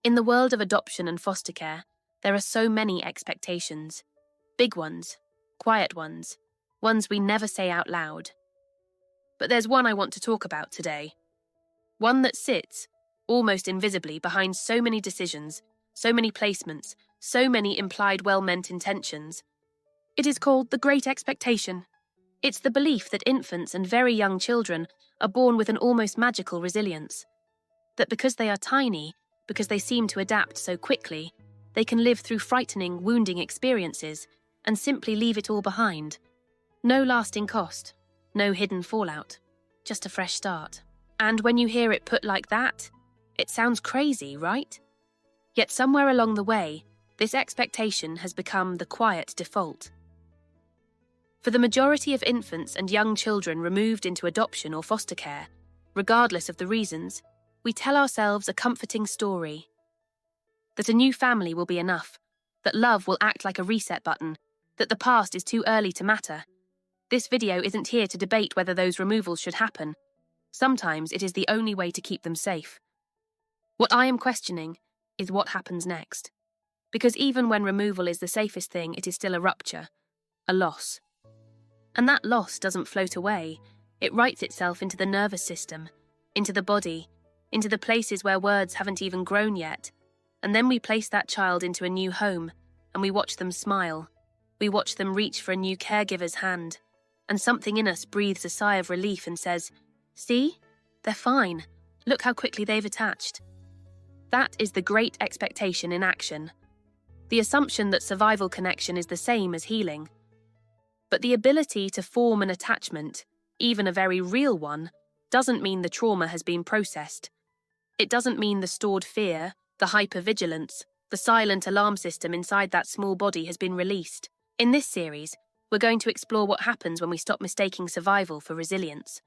In the world of adoption and foster care, there are so many expectations. Big ones, quiet ones, ones we never say out loud. But there's one I want to talk about today. One that sits, almost invisibly, behind so many decisions, so many placements, so many implied well-meant intentions. It is called the Great Expectation. It's the belief that infants and very young children are born with an almost magical resilience. That because they are tiny, because they seem to adapt so quickly, they can live through frightening, wounding experiences and simply leave it all behind. No lasting cost, no hidden fallout, just a fresh start. And when you hear it put like that, it sounds crazy, right? Yet somewhere along the way, this expectation has become the quiet default. For the majority of infants and young children removed into adoption or foster care, regardless of the reasons, we tell ourselves a comforting story. That a new family will be enough, that love will act like a reset button, that the past is too early to matter. This video isn't here to debate whether those removals should happen. Sometimes it is the only way to keep them safe. What I am questioning is what happens next. Because even when removal is the safest thing, it is still a rupture, a loss. And that loss doesn't float away. It writes itself into the nervous system, into the body, into the places where words haven't even grown yet. And then we place that child into a new home, and we watch them smile. We watch them reach for a new caregiver's hand, and something in us breathes a sigh of relief and says, "See? They're fine. Look how quickly they've attached." That is the Great Expectation in action. The assumption that survival connection is the same as healing. But the ability to form an attachment, even a very real one, doesn't mean the trauma has been processed. It doesn't mean the stored fear, the hypervigilance, the silent alarm system inside that small body has been released. In this series, we're going to explore what happens when we stop mistaking survival for resilience.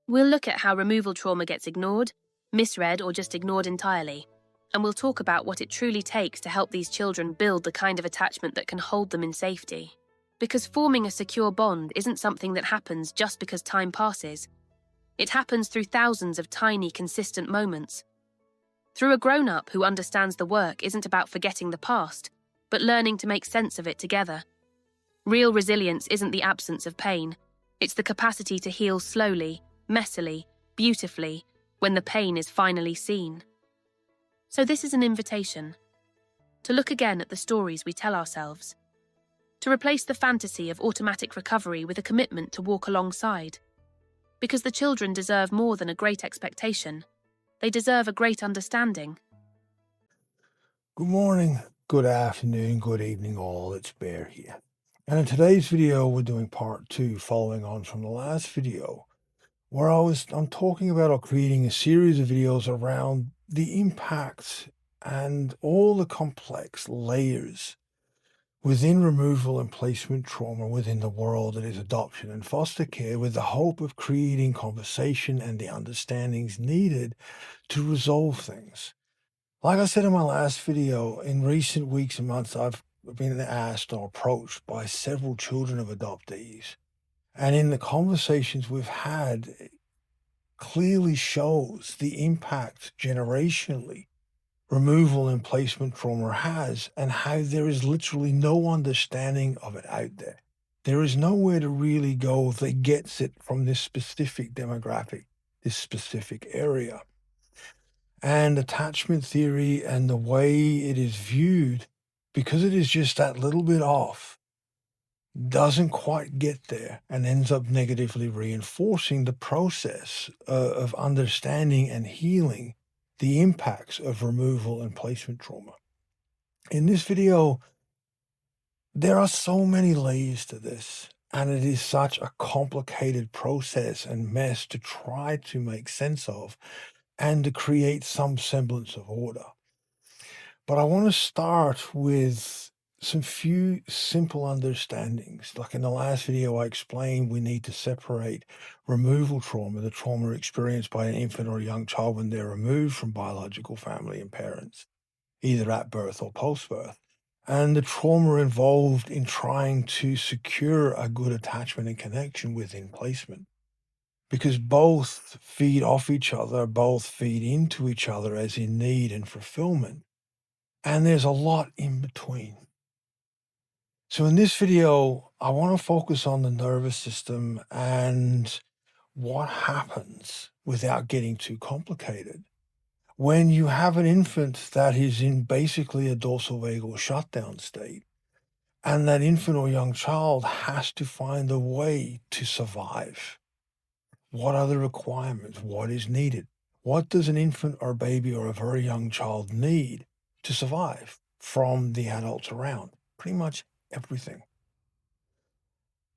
We'll look at how removal trauma gets ignored, misread, or just ignored entirely. And we'll talk about what it truly takes to help these children build the kind of attachment that can hold them in safety. Because forming a secure bond isn't something that happens just because time passes. It happens through thousands of tiny, consistent moments. Through a grown-up who understands the work isn't about forgetting the past, but learning to make sense of it together. Real resilience isn't the absence of pain. It's the capacity to heal slowly, messily, beautifully, when the pain is finally seen. So this is an invitation to look again at the stories we tell ourselves, to replace the fantasy of automatic recovery with a commitment to walk alongside. Because the children deserve more than a great expectation. They deserve a great understanding. Good morning, good afternoon, good evening all, it's Bear here. And in today's video we're doing part 2, following on from the last video, where I'm talking about or creating a series of videos around the impact and all the complex layers within removal and placement trauma within the world that is adoption and foster care, with the hope of creating conversation and the understandings needed to resolve things. Like I said in my last video, in recent weeks and months, I've been asked or approached by several children of adoptees. And in the conversations we've had, it clearly shows the impact generationally removal and placement trauma has, and how there is literally no understanding of it out there. There is nowhere to really go that gets it from this specific demographic, this specific area. And attachment theory and the way it is viewed, because it is just that little bit off, doesn't quite get there and ends up negatively reinforcing the process of understanding and healing the impacts of removal and placement trauma. In this video, there are so many layers to this, and it is such a complicated process and mess to try to make sense of and to create some semblance of order. But I want to start with some few simple understandings. Like in the last video, I explained we need to separate removal trauma, the trauma experienced by an infant or a young child when they're removed from biological family and parents, either at birth or post-birth, and the trauma involved in trying to secure a good attachment and connection within placement. Because both feed off each other, both feed into each other as in need and fulfillment. and there's a lot in between. So in this video, I want to focus on the nervous system and what happens without getting too complicated. When you have an infant that is in basically a dorsal vagal shutdown state, and that infant or young child has to find a way to survive. What are the requirements? What is needed? What does an infant or baby or a very young child need to survive from the adults around? Pretty much everything.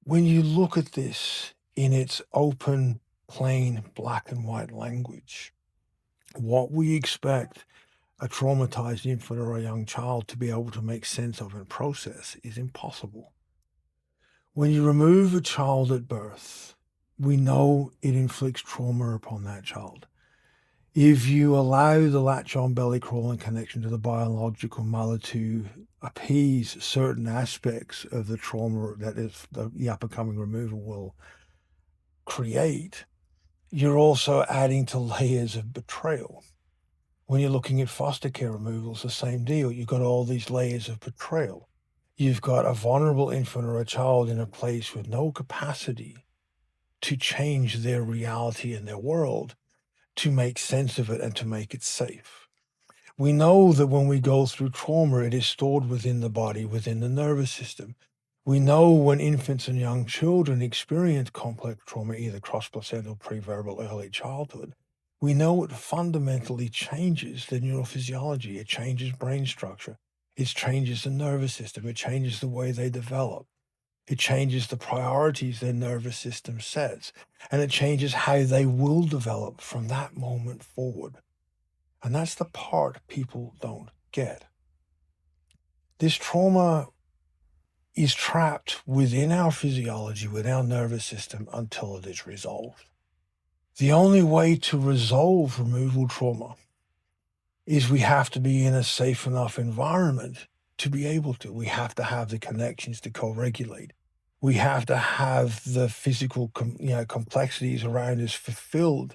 When you look at this in its open, plain, black and white language, what we expect a traumatized infant or a young child to be able to make sense of and process is impossible. When you remove a child at birth, we know it inflicts trauma upon that child. If you allow the latch-on belly crawling connection to the biological mother to appease certain aspects of the trauma that is the up-and-coming removal will create, you're also adding to layers of betrayal. When you're looking at foster care removals, the same deal. You've got all these layers of betrayal. You've got a vulnerable infant or a child in a place with no capacity to change their reality and their world, to make sense of it and to make it safe. We know that when we go through trauma, it is stored within the body, within the nervous system. We know when infants and young children experience complex trauma, either cross-placental, preverbal, early childhood, we know it fundamentally changes the neurophysiology. It changes brain structure. It changes the nervous system. It changes the way they develop. It changes the priorities their nervous system sets. And it changes how they will develop from that moment forward. And that's the part people don't get. This trauma is trapped within our physiology, within our nervous system, until it is resolved. The only way to resolve removal trauma is we have to be in a safe enough environment to be able to. We have to have the connections to co-regulate. We have to have the physical complexities around us fulfilled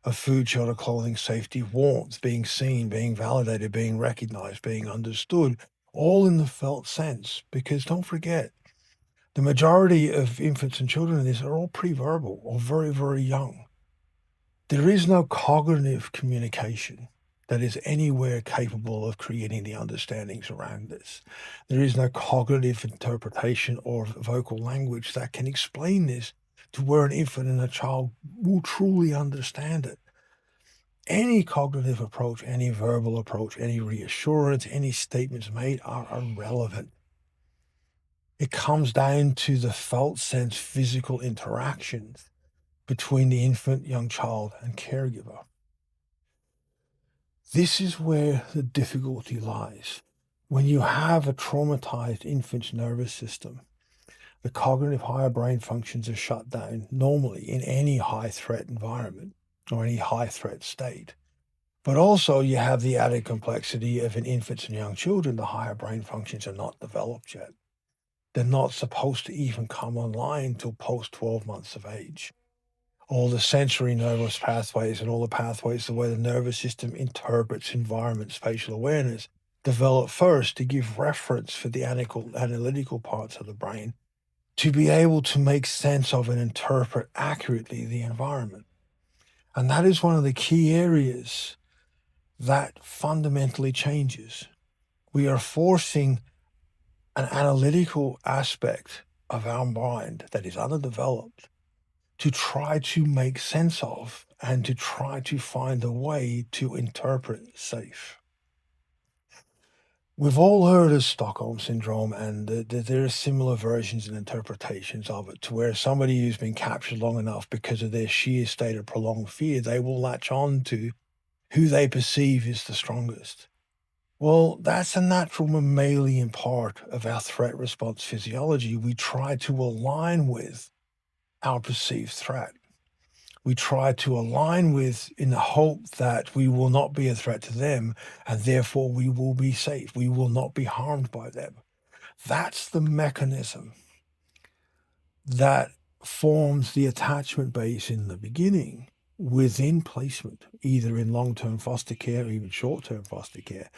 of food, shelter, clothing, safety, warmth, being seen, being validated, being recognized, being understood, all in the felt sense. Because don't forget, the majority of infants and children in this are all pre-verbal or very, very young. There is no cognitive communication that is anywhere capable of creating the understandings around this. There is no cognitive interpretation or vocal language that can explain this to where an infant and a child will truly understand it. Any cognitive approach, any verbal approach, any reassurance, any statements made are irrelevant. It comes down to the felt sense physical interactions between the infant, young child, and caregiver. This is where the difficulty lies. When you have a traumatized infant's nervous system, the cognitive higher brain functions are shut down normally in any high-threat environment or any high-threat state. But also you have the added complexity of in infants and young children, the higher brain functions are not developed yet. They're not supposed to even come online till post 12 months of age. All the sensory nervous pathways and all the pathways, the way the nervous system interprets environment, spatial awareness, develop first to give reference for the analytical parts of the brain to be able to make sense of and interpret accurately the environment. And that is one of the key areas that fundamentally changes. We are forcing an analytical aspect of our mind that is underdeveloped to try to make sense of and to try to find a way to interpret safe. We've all heard of Stockholm syndrome, and there are similar versions and interpretations of it, to where somebody who's been captured long enough because of their sheer state of prolonged fear, they will latch on to who they perceive is the strongest. Well, that's a natural mammalian part of our threat response physiology. We try to align with our perceived threat. We try to align with in the hope that we will not be a threat to them, and therefore we will be safe. We will not be harmed by them. That's the mechanism that forms the attachment base in the beginning within placement, either in long-term foster care or even short-term foster care,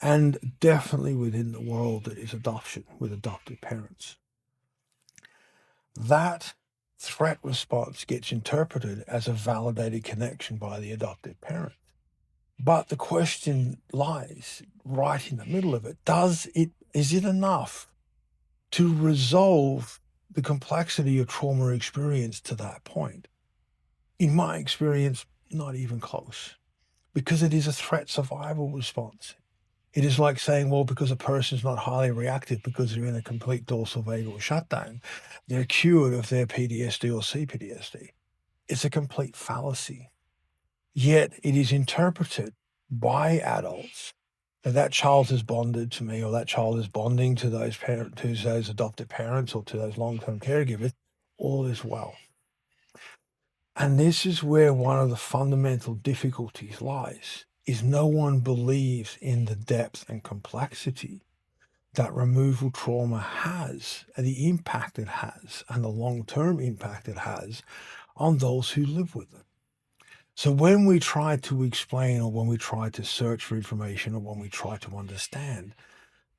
and definitely within the world that is adoption with adoptive parents. That threat response gets interpreted as a validated connection by the adoptive parent. But the question lies right in the middle of it. Is it enough to resolve the complexity of trauma experience to that point? In my experience, not even close, because it is a threat survival response. It is like saying, well, because a person's not highly reactive because they're in a complete dorsal vagal shutdown, they're cured of their PTSD or CPTSD. It's a complete fallacy. Yet it is interpreted by adults that child has bonded to me, or that child is bonding to those adoptive parents or to those long-term caregivers. All is well. And this is where one of the fundamental difficulties lies, is no one believes in the depth and complexity that removal trauma has, and the impact it has, and the long-term impact it has on those who live with it. So when we try to explain, or when we try to search for information, or when we try to understand,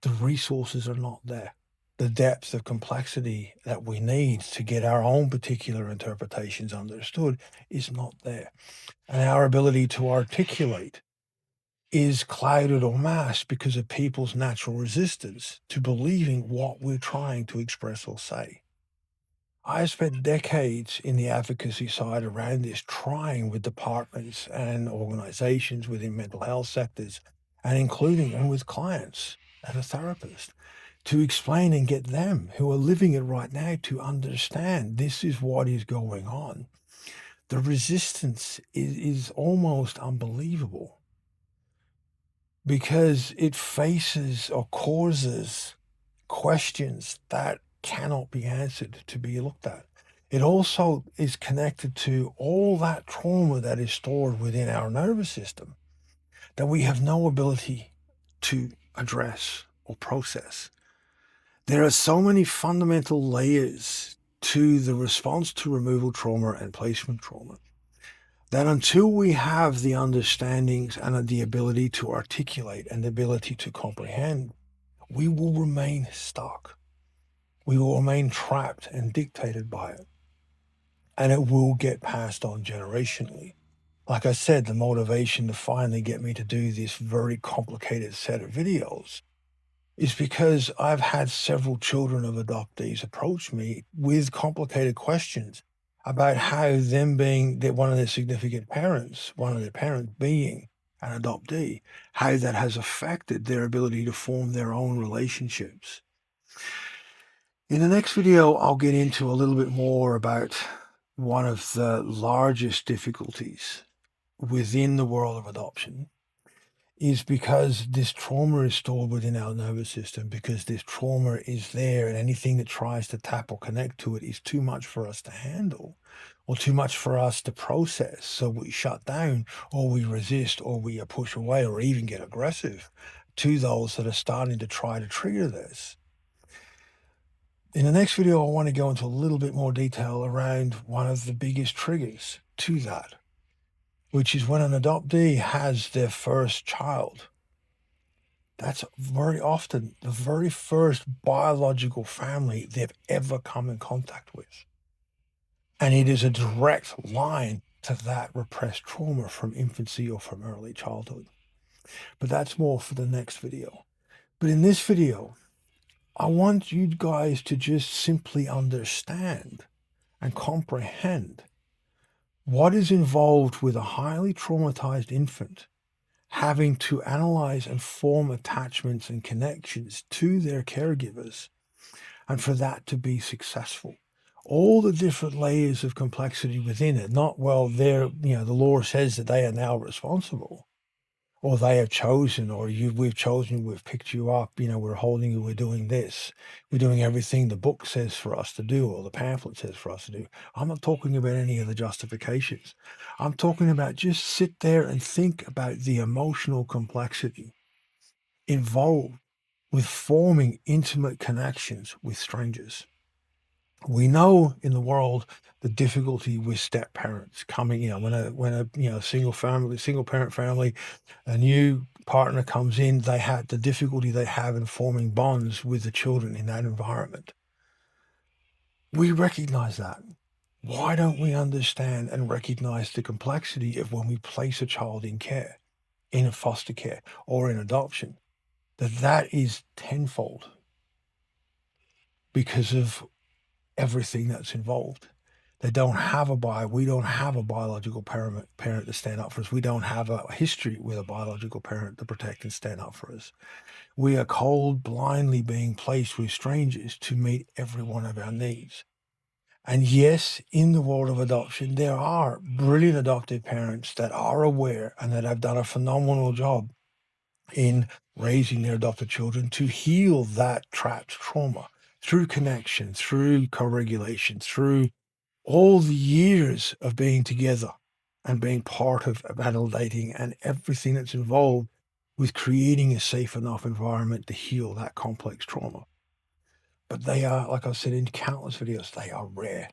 the resources are not there. The depth of complexity that we need to get our own particular interpretations understood is not there. And our ability to articulate is clouded or masked because of people's natural resistance to believing what we're trying to express or say. I spent decades in the advocacy side around this, trying with departments and organizations within mental health sectors, and including and with clients as a therapist, to explain and get them who are living it right now to understand this is what is going on. The resistance is almost unbelievable because it faces or causes questions that cannot be answered to be looked at. It also is connected to all that trauma that is stored within our nervous system that we have no ability to address or process. There are so many fundamental layers to the response to removal trauma and placement trauma that until we have the understandings and the ability to articulate and the ability to comprehend, we will remain stuck. We will remain trapped and dictated by it. And it will get passed on generationally. Like I said, the motivation to finally get me to do this very complicated set of videos is because I've had several children of adoptees approach me with complicated questions about how them being one of their significant parents, one of their parents being an adoptee, how that has affected their ability to form their own relationships. In the next video, I'll get into a little bit more about one of the largest difficulties within the world of adoption, is because this trauma is stored within our nervous system, because this trauma is there, and anything that tries to tap or connect to it is too much for us to handle or too much for us to process. So we shut down, or we resist, or we push away, or even get aggressive to those that are starting to try to trigger this. In the next video, I want to go into a little bit more detail around one of the biggest triggers to that, which is when an adoptee has their first child. That's very often the very first biological family they've ever come in contact with. And it is a direct line to that repressed trauma from infancy or from early childhood. But that's more for the next video. But in this video, I want you guys to just simply understand and comprehend what is involved with a highly traumatized infant having to analyze and form attachments and connections to their caregivers, and for that to be successful. All the different layers of complexity within it, not, well, the law says that they are now responsible, or they have chosen, or we've chosen, we've picked you up, we're holding you, we're doing this, we're doing everything the book says for us to do, or the pamphlet says for us to do. I'm not talking about any of the justifications. I'm talking about just sit there and think about the emotional complexity involved with forming intimate connections with strangers. We know in the world the difficulty with step parents coming, when a single parent family, a new partner comes in, they had the difficulty they have in forming bonds with the children in that environment. We recognize that. Why don't we understand and recognize the complexity of when we place a child in care, in a foster care, or in adoption, that is tenfold because of everything that's involved. We don't have a biological parent to stand up for us. We don't have a history with a biological parent to protect and stand up for us. We are cold, blindly being placed with strangers to meet every one of our needs. And yes, in the world of adoption, there are brilliant adoptive parents that are aware and that have done a phenomenal job in raising their adopted children to heal that trapped trauma through connection, through co-regulation, through all the years of being together and being part of adult dating and everything that's involved with creating a safe enough environment to heal that complex trauma. But they are, like I've said in countless videos, they are rare.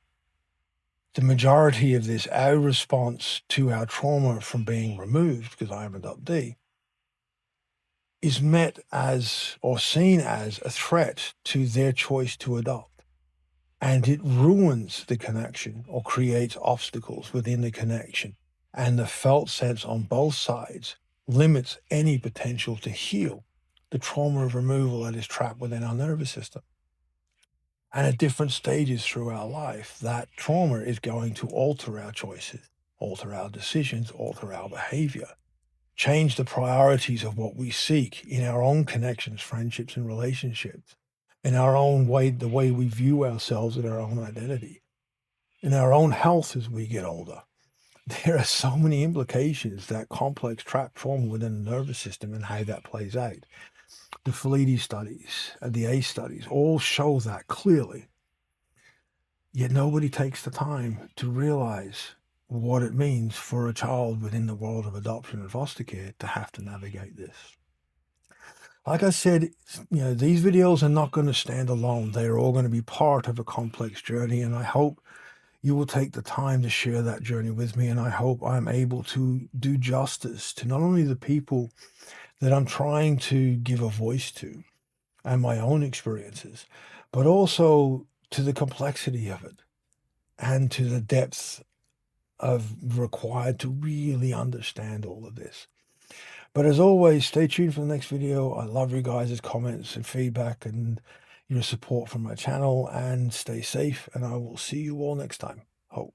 The majority of this, our response to our trauma from being removed, because I am an adoptee, is met as or seen as a threat to their choice to adopt. And it ruins the connection or creates obstacles within the connection. And the felt sense on both sides limits any potential to heal the trauma of removal that is trapped within our nervous system. And at different stages through our life, that trauma is going to alter our choices, alter our decisions, alter our behavior, change the priorities of what we seek in our own connections, friendships, and relationships, in our own way, the way we view ourselves and our own identity, in our own health as we get older. There are so many implications that complex trapped trauma within the nervous system and how that plays out. The Felitti studies and the ACE studies all show that clearly. Yet nobody takes the time to realize what it means for a child within the world of adoption and foster care to have to navigate this. Like I said, these videos are not going to stand alone. They are all going to be part of a complex journey, and I hope you will take the time to share that journey with me, and I hope I'm able to do justice to not only the people that I'm trying to give a voice to and my own experiences, but also to the complexity of it and to the depth of required to really understand all of this. But as always, stay tuned for the next video. I love you guys' comments and feedback and your support from my channel, and stay safe, and I will see you all next time. Hope.